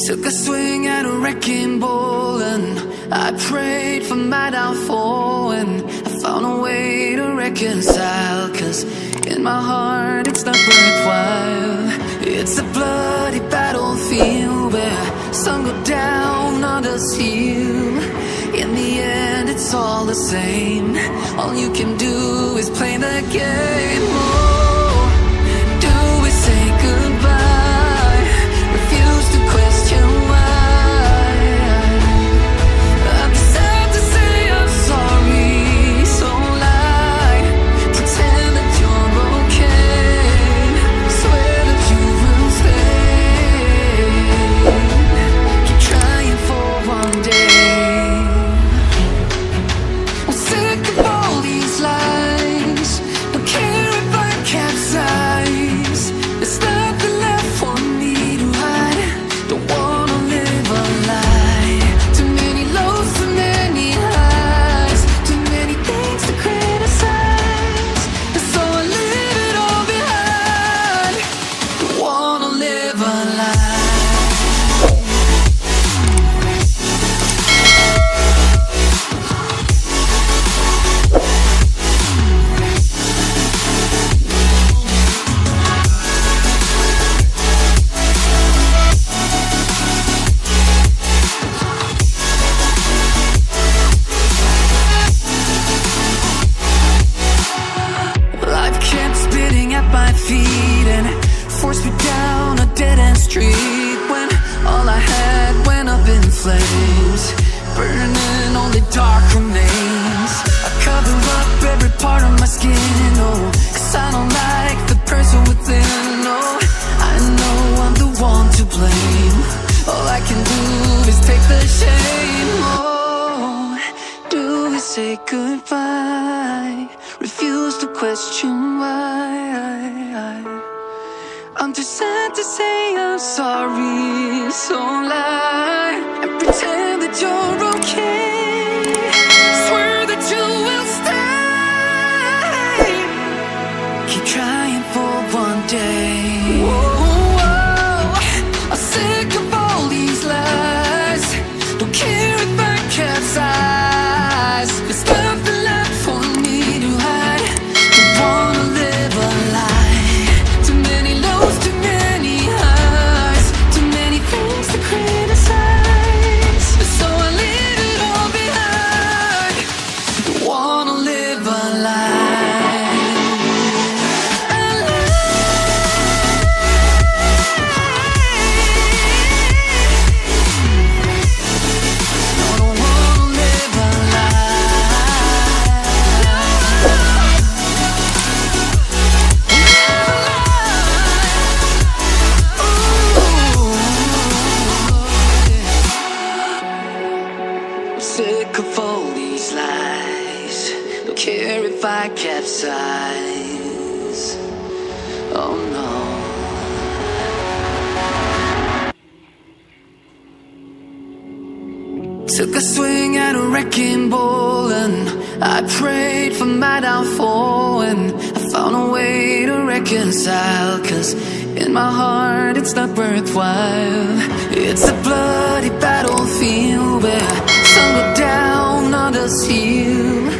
Took a swing at a wrecking ball and I prayed for my downfall, and I found a way to reconcile, 'cause in my heart it's not worthwhile. It's a bloody battlefield where some go down, others heal. In the end it's all the same. All you can do is play the game. Oh, do we say goodbye? Refuse to question why. I'm sad to say I'm sorry, so lie. Pretend that you're okay. Swear that you will stay. Keep trying for one day. I'm sick of all these lies. Don't care if I capsize. There's nothing left for me to hide. Don't wanna live a lie. Too many lows, too many highs. Too many things to criticize. And so I leave it all behind. Don't wanna live a lie. Life kept spitting at my feet and forced me down a dead-end street, when all I had went up in flames, burning only dark remains. I cover up every part of my skin, oh, 'cause I don't like the person within. Oh, I know I'm the one to blame. All I can do is take the shame. Oh, do we say goodbye? Refuse to question why. I'm too sad to say I'm sorry, so lie and pretend that you're okay. Swear that you will stay. Keep trying for one day. Whoa, I'm sick of all these lies. Don't care if I capsize. There's nothing left for me to hide. Don't wanna live a lie. Too many lows, too many highs. Too many things to criticize. So I leave it all behind. Don't wanna live a lie. A lie. No, don't wanna live a lie. I'm sick of all these lies. Don't care if I capsize. Oh no. Took a swing at a wrecking ball and I prayed for my downfall, and I found a way to reconcile, 'cause in my heart it's not worthwhile. It's a bloody battlefield where some go down, others heal.